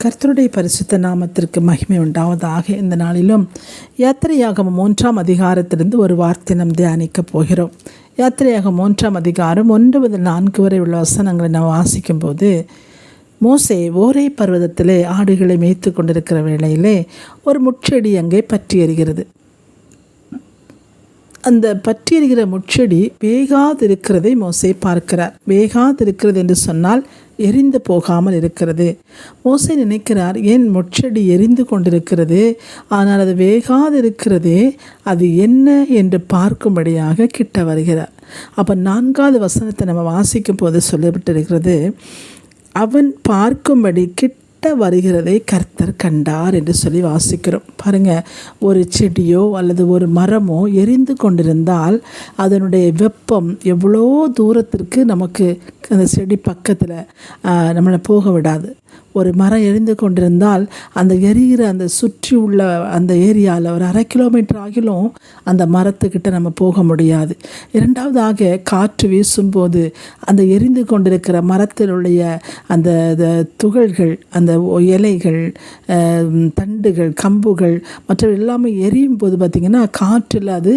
கர்த்தருடைய பரிசுத்த நாமத்திற்கு மகிமை உண்டாவதாக. இந்த நாளிலும் யாத்திரையாகமம் 3ஆம் அதிகாரத்திலிருந்து ஒரு வார்த்தை நாம் தியானிக்கப் போகிறோம். யாத்திரையாகமம் 3ஆம் அதிகாரம் 1 முதல் 4 வரை உள்ள வசனங்களை நாம் வாசிக்கும்போது, மோசே ஓரே பர்வதத்திலே ஆடுகளை மேய்த்து கொண்டிருக்கிற வேளையிலே ஒரு முட்செடி அங்கே பற்றி எறிகிறது. அந்த பற்றி எறிகிற முட்செடி வேகாதிருக்கிறதை மோசே பார்க்கிறார். வேகாதிருக்கிறது என்று சொன்னால் எரிந்து போகாமல் இருக்கிறது. மோசே நினைக்கிறார், ஏன் முட்செடி எரிந்து கொண்டிருக்கிறது, ஆனால் அது வேகாதிருக்கிறதே, அது என்ன என்று பார்க்கும்படியாக கிட்ட வருகிறார். அப்போ 4வது வசனத்தை நம்ம வாசிக்கும் போது சொல்லப்பட்டிருக்கிறது, அவன் பார்க்கும்படி கிட்ட வருகிறதை கர்த்தர் கண்டார் என்று சொல்லி வாசிக்கிறோம். பாருங்கள், ஒரு செடியோ அல்லது ஒரு மரமோ எரிந்து கொண்டிருந்தால் அதனுடைய வெப்பம் எவ்வளோ தூரத்திற்கு நமக்கு அந்த செடி பக்கத்தில் நம்மளை போக விடாது. ஒரு மரம் எரிந்து கொண்டிருந்தால் அந்த எரிகிற அந்த சுற்றி உள்ள அந்த ஏரியாவில் ஒரு 1/2 கிலோமீட்டர் ஆகிலும் அந்த மரத்துக்கிட்ட நம்ம போக முடியாது. இரண்டாவதாக, காற்று வீசும்போது அந்த எரிந்து கொண்டிருக்கிற மரத்தினுடைய அந்த துகள்கள், அந்த இலைகள், தண்டுகள், கம்புகள் மற்ற எல்லாமே எரியும் போது பார்த்திங்கன்னா காற்றில் அது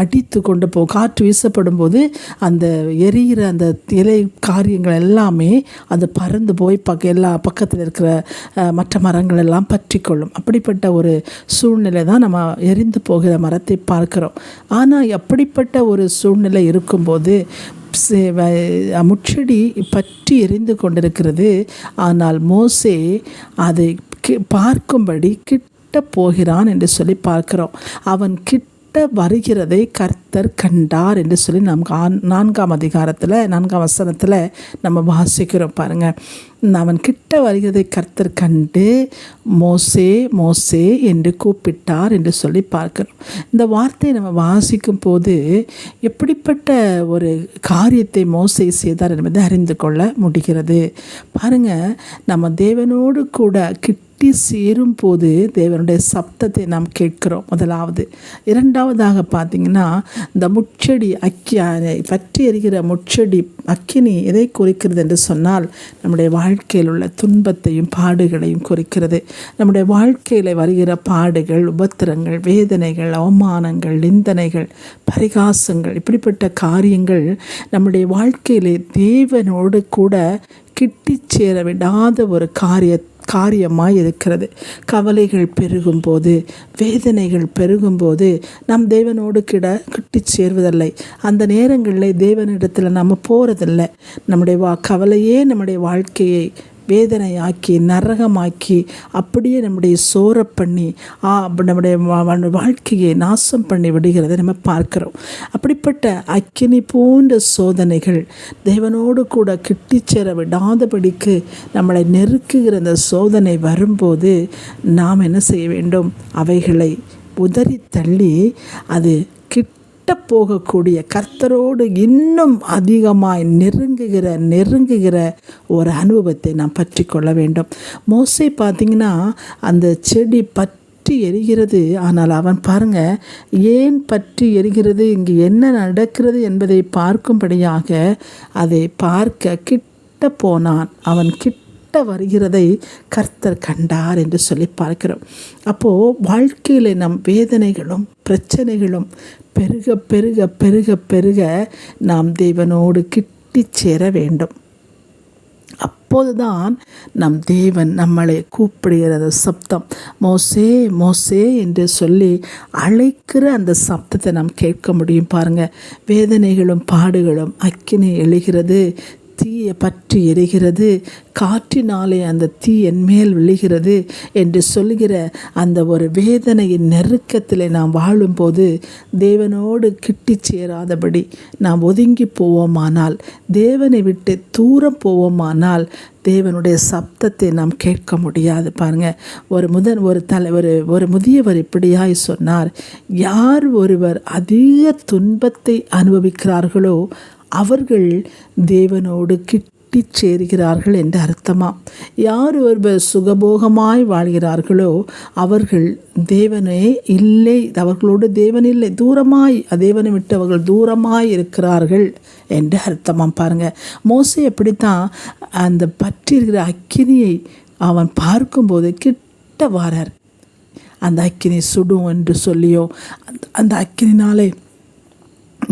அடித்து கொண்டு போகும். காற்று வீசப்படும் போது அந்த எரிகிற அந்த இலை காரியங்கள் எல்லாமே அது பறந்து போய் எல்லா பக்கத்தில் இருக்கிற மற்ற மரங்கள் எல்லாம் பற்றி கொள்ளும். அப்படிப்பட்ட ஒரு சூழ்நிலை தான் நம்ம எரிந்து போகிற மரத்தை பார்க்கிறோம். ஆனால் அப்படிப்பட்ட ஒரு சூழ்நிலை இருக்கும்போது முட்செடி பற்றி எரிந்து கொண்டிருக்கிறது. ஆனால் மோசே அதை பார்க்கும்படி கிட்ட போகிறான் என்று சொல்லி பார்க்கிறோம். அவன் கிட்ட வருகிறதை கர்த்தர் கண்டார் என்று சொல்லி நாம் 4ஆம் அதிகாரத்தில் 4ஆம் வசனத்தில் நம்ம வாசிக்கிறோம். பாருங்கள், அவன் கிட்ட வருகிறதை கர்த்தர் கண்டு மோசே மோசே என்று கூப்பிட்டார் என்று சொல்லி பார்க்கிறோம். இந்த வார்த்தையை நம்ம வாசிக்கும் போது எப்படிப்பட்ட ஒரு காரியத்தை மோசே செய்தார் என்பதை அறிந்து கொள்ள முடிகிறது. பாருங்கள், நம்ம தேவனோடு கூட சேரும் போது தேவனுடைய சப்தத்தை நாம் கேட்கிறோம். முதலாவது. இரண்டாவதாக பார்த்திங்கன்னா, இந்த முட்செடி பற்றி எறிகிற முட்செடி அக்கினி எதை குறிக்கிறது என்று சொன்னால் நம்முடைய வாழ்க்கையில் உள்ள துன்பத்தையும் பாடுகளையும் குறிக்கிறது. நம்முடைய வாழ்க்கையில் வருகிற பாடுகள், உபத்திரங்கள், வேதனைகள், அவமானங்கள், நிந்தனைகள், பரிகாசங்கள், இப்படிப்பட்ட காரியங்கள் நம்முடைய வாழ்க்கையிலே தேவனோடு கூட கிட்டி சேர விடாத ஒரு காரியமாய் இருக்கிறது. கவலைகள் பெருகும்போது, வேதனைகள் பெருகும்போது நாம் தேவனோடு கிட்டி சேர்வதில்லை. அந்த நேரங்களில் தேவனிடத்தில் நம்ம போகிறதில்லை. நம்முடைய கவலையே நம்முடைய வாழ்க்கையை வேதனையாக்கி நரகமாக்கி அப்படியே நம்முடைய சோர பண்ணி நம்முடைய வாழ்க்கையை நாசம் பண்ணி விடுகிறதை நம்ம பார்க்கிறோம். அப்படிப்பட்ட அக்கினி போன்ற சோதனைகள் தேவனோடு கூட கிட்டி சேர விடாதபடிக்கு நம்மளை நெருக்குகிற அந்த சோதனை வரும்போது நாம் என்ன செய்ய வேண்டும்? அவைகளை உதறி தள்ளி அது போகக்கூடிய கர்த்தரோடு இன்னும் அதிகமாய் நெருங்குகிற ஒரு அனுபவத்தை நாம் பற்றி கொள்ள வேண்டும். மோசே பார்த்திங்கன்னா, அந்த செடி பற்றி எரிகிறது. ஆனால் அவன் பாருங்க, ஏன் பற்றி எரிகிறது, இங்கு என்ன நடக்கிறது என்பதை பார்க்கும்படியாக அதை பார்க்க கிட்ட போனான். அவன் கிட்ட வருகிறதை கர்த்தர் கண்டார் என்று சொல்லி பார்க்கிறோம். அப்போது வாழ்க்கையில் நம் வேதனைகளும் பிரச்சனைகளும் பெருக பெருக பெருக பெருக நாம் தேவனோடு கிட்டி சேர வேண்டும். அப்போதுதான் நம் தேவன் நம்மளை கூப்பிடுகிற சப்தம், மோசே மோசே என்று சொல்லி அழைக்கிற அந்த சப்தத்தை நாம் கேட்க முடியும். பாருங்கள், வேதனைகளும் பாடுகளும் அக்கினி எழுகிறது, தீயை பற்றி எரிகிறது, காற்றினாலே அந்த தீ என் மேல் விழுகிறது என்று சொல்லுகிற அந்த ஒரு வேதனையின் நெருக்கத்தில் நாம் வாழும்போது தேவனோடு கிட்டி சேராதபடி நாம் ஒதுங்கி போவோமானால், தேவனை விட்டு தூரம் போவோமானால் தேவனுடைய சப்தத்தை நாம் கேட்க முடியாது. பாருங்கள், ஒரு முதியவர் இப்படியாய் சொன்னார், யார் ஒருவர் அதிக துன்பத்தை அனுபவிக்கிறார்களோ அவர்கள் தேவனோடு கிட்டி சேர்கிறார்கள் என்று அர்த்தமாம். யார் ஒருவர் சுகபோகமாய் வாழ்கிறார்களோ அவர்கள் தேவனே இல்லை, அவர்களோடு தேவன் இல்லை, தூரமாய் தேவனை விட்டு அவர்கள் தூரமாய் இருக்கிறார்கள் என்று அர்த்தமாம். பாருங்கள், மோசே எப்படித்தான் அந்த பற்றி இருக்கிற அக்கினியை அவன் பார்க்கும்போது கிட்ட வாரார். அந்த அக்கினி சுடும் என்று சொல்லியோ, அந்த அக்கினினாலே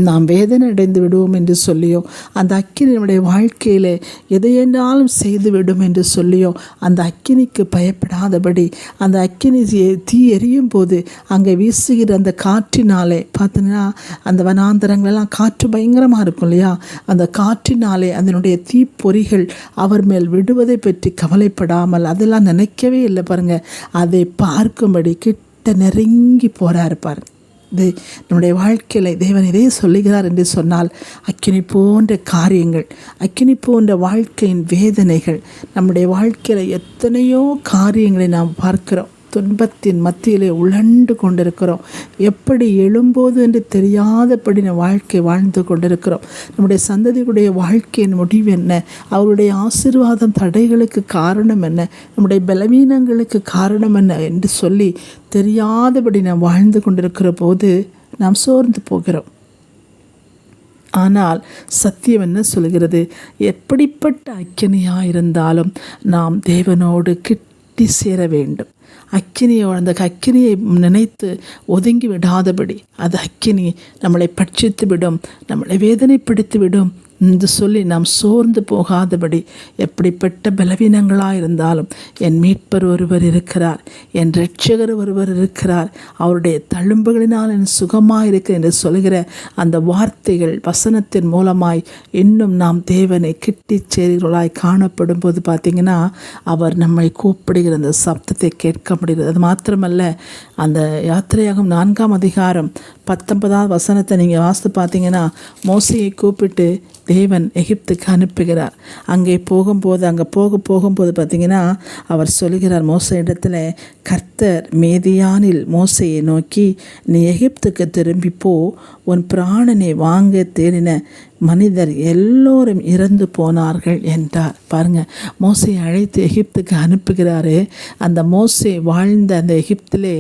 நாம் வேதனை அடைந்து விடுவோம் என்று சொல்லியோ, அந்த அக்கினி நம்முடைய வாழ்க்கையில் எதையென்றாலும் செய்துவிடும் என்று சொல்லியோ, அந்த அக்கினிக்கு பயப்படாதபடி, அந்த அக்கினி தீ எரியும் போது அங்கே வீசுகிற அந்த காற்றினாலே பார்த்தீங்கன்னா, அந்த வனாந்தரங்களெல்லாம் காற்று பயங்கரமாக இருக்கும் இல்லையா, அந்த காற்றினாலே அதனுடைய தீப்பொறிகள் அவர் மேல் விடுவதை பற்றி கவலைப்படாமல், அதெல்லாம் நினைக்கவே இல்லை பாருங்கள். அதை பார்க்கும்படி கிட்ட நெருங்கி போகிறார் பாருங்க. இது நம்முடைய வாழ்க்கையில் தேவன் இதே சொல்லுகிறார் என்று சொன்னால், அக்கினி போன்ற காரியங்கள், அக்கினி போன்ற வாழ்க்கையின் வேதனைகள், நம்முடைய வாழ்க்கையில் எத்தனையோ காரியங்களை நாம் பார்க்கிறோம். துன்பத்தின் மத்தியிலே உழண்டு கொண்டிருக்கிறோம். எப்படி எழும்போது என்று தெரியாதபடி நம் வாழ்க்கை வாழ்ந்து கொண்டிருக்கிறோம். நம்முடைய சந்ததியுடைய வாழ்க்கையின் முடிவு என்ன, அவருடைய ஆசீர்வாதம் தடைகளுக்கு காரணம் என்ன, நம்முடைய பலவீனங்களுக்கு காரணம் என்ன என்று சொல்லி தெரியாதபடி நாம் வாழ்ந்து கொண்டிருக்கிற போது நாம் சோர்ந்து போகிறோம். ஆனால் சத்தியம் என்ன சொல்கிறது? எப்படிப்பட்ட அக்கினியாக இருந்தாலும் நாம் தேவனோடு கிட்டி சேர வேண்டும். அந்த அக்கினியை நினைத்து ஒதுங்கி விடாதபடி, அது அக்கினி நம்மளை பட்சித்து விடும், நம்மளை வேதனைப்படுத்தி விடும் என்று சொல்லி நாம் சோர்ந்து போகாதபடி, எப்படிப்பட்ட பலவீனங்களாக இருந்தாலும் என் மீட்பர் ஒருவர் இருக்கிறார், என் இரட்சகர் ஒருவர் இருக்கிறார், அவருடைய தழும்புகளினால் என் சுகமாக இருக்கிற என்று சொல்கிற அந்த வார்த்தைகள் வசனத்தின் மூலமாய் இன்னும் நாம் தேவனை கிட்டி சேரிகளாய் காணப்படும் போது பார்த்திங்கன்னா, அவர் நம்மை கூப்பிடுகிற அந்த சப்தத்தை கேட்க முடிகிறது. அது மாத்திரமல்ல, அந்த யாத்திரையாகும் 4ஆம் அதிகாரம் 19ஆவது வசனத்தை நீங்கள் வாசித்து பார்த்தீங்கன்னா, மோசையை கூப்பிட்டு தேவன் எகிப்துக்கு அனுப்புகிறார். அங்கே போகும்போது பார்த்திங்கன்னா, அவர் சொல்கிறார் மோசே இடத்துல, கர்த்தர் மேதியானில் மோசையை நோக்கி, நீ எகிப்துக்கு திரும்பி போ, உன் பிராணனை வாங்க தேடின மனிதர் எல்லோரும் இறந்து போனார்கள் என்றார். பாருங்கள், மோசையை அழைத்து எகிப்துக்கு அனுப்புகிறாரு. அந்த மோசே வாழ்ந்த அந்த எகிப்திலே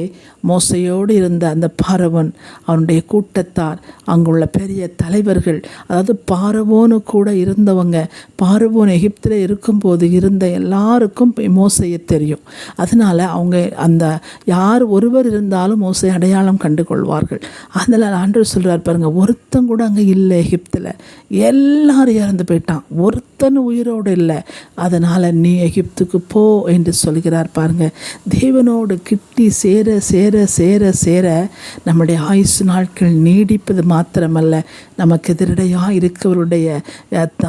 மோசையோடு இருந்த அந்த பார்வோன், அவனுடைய கூட்டத்தார், அங்குள்ள பெரிய தலைவர்கள், அதாவது பார்வோனு கூட இருந்தவங்க, பார்வோன் எகிப்தில் இருக்கும்போது இருந்த எல்லாருக்கும் மோசையை தெரியும். அதனால் அவங்க அந்த யார் ஒருவர் இருந்தாலும் மோசை அடையாளம் கண்டு கொள்வார்கள். அதனால் ஆண்டவர் சொல்கிறார் பாருங்கள், ஒருத்தன் கூட அங்கே இல்லை எகிப்தில், எல்லாரும் இறந்து போயிட்டான், ஒருத்தன் உயிரோடு இல்லை. அதனால் நீ எகிப்துக்கு போ என்று சொல்கிறார் பாருங்கள். தேவனோடு கிட்டி சேர சேர சேர சேர நம்முடைய ஆயுசு நாட்கள் நீடிப்பது மாத்திரமல்ல, நமக்கு எதிரடையாக இருக்கவருடைய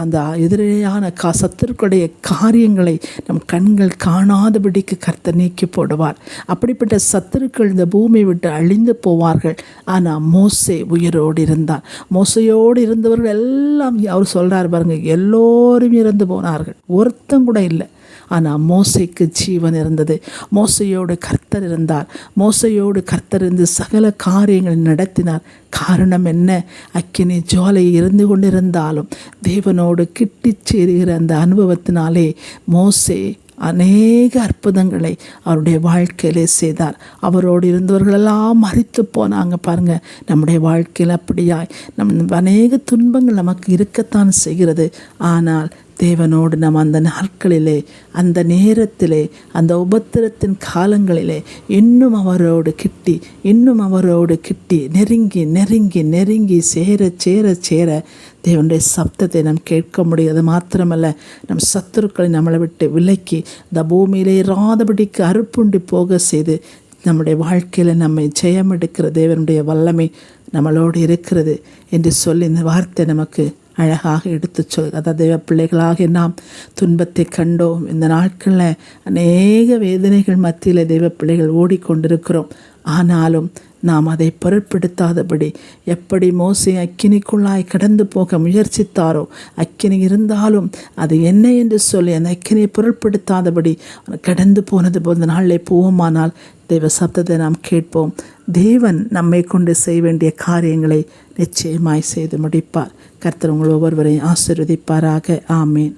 அந்த எதிரடையான சத்துருக்களுடைய காரியங்களை நம் கண்கள் காணாதபடிக்கு கர்த்தர் நீக்கி போடுவார். அப்படிப்பட்ட சத்துருக்கள் இந்த பூமியை விட்டு அழிந்து போவார்கள். ஆனால் மோசே உயிரோடு இருந்தார். மோசையோடு இருந்தவர்கள் எல்லாம் அவர் சொல்கிறார் பாருங்க, எல்லோரும் இறந்து போனார்கள், ஒருத்தம் கூட இல்லை. ஆனால் மோசைக்கு ஜீவன் இருந்தது. மோசையோடு கர்த்தர் இருந்தார். மோசையோடு கர்த்தர் இருந்து சகல காரியங்களை நடத்தினார். காரணம் என்ன? அக்கினி ஜுவாலை இருந்து கொண்டிருந்தாலும் தேவனோடு கிட்டி சேருகிற அந்த அனுபவத்தினாலே மோசே அநேக அற்புதங்களை அவருடைய வாழ்க்கையிலே செய்தார். அவரோடு இருந்தவர்களெல்லாம் மரித்து போனாங்க பாருங்கள். நம்முடைய வாழ்க்கையில் அப்படியாய் அநேக துன்பங்கள் நமக்கு இருக்கத்தான் செய்கிறது. ஆனால் தேவனோடு நாம் அந்த நாட்களிலே, அந்த நேரத்திலே, அந்த உபத்திரத்தின் காலங்களிலே இன்னும் அவரோடு கிட்டி நெருங்கி நெருங்கி நெருங்கி சேர சேர சேர தேவனுடைய சப்தத்தை நாம் கேட்க முடியாது. மாத்திரமல்ல, நம் சத்துருக்களை நம்மளை விட்டு விலக்கி இந்த பூமியிலே இராதபடிக்கு அறுப்புண்டி போக செய்து நம்முடைய வாழ்க்கையில் நம்மை ஜெயம் எடுக்கிற தேவனுடைய வல்லமை நம்மளோடு இருக்கிறது என்று சொல்லி இந்த வார்த்தை நமக்கு அழகாக எடுத்து அதாவது தெய்வ பிள்ளைகளாக நாம் துன்பத்தை கண்டோம். இந்த நாட்களில் அநேக வேதனைகள் மத்தியில் தெய்வ பிள்ளைகள் ஓடிக்கொண்டிருக்கிறோம். ஆனாலும் நாம் அதை பொருட்படுத்தாதபடி, எப்படி மோசே அக்கினிக்குள்ளாய் கடந்து போக முயற்சித்தாரோ, அக்கினி இருந்தாலும் அது என்ன என்று சொல்லி அந்த அக்கினியை பொருட்படுத்தாதபடி கடந்து போனது போன்ற நாளில் போவோமானால் தெய்வ சப்தத்தை நாம் கேட்போம். தேவன் நம்மை கொண்டு செய்ய வேண்டிய காரியங்களை நிச்சயமாய் செய்து முடிப்பார். கர்த்தர் உங்கள் ஒவ்வொருவரையும் ஆசீர்வதிப்பாராக. ஆமேன்.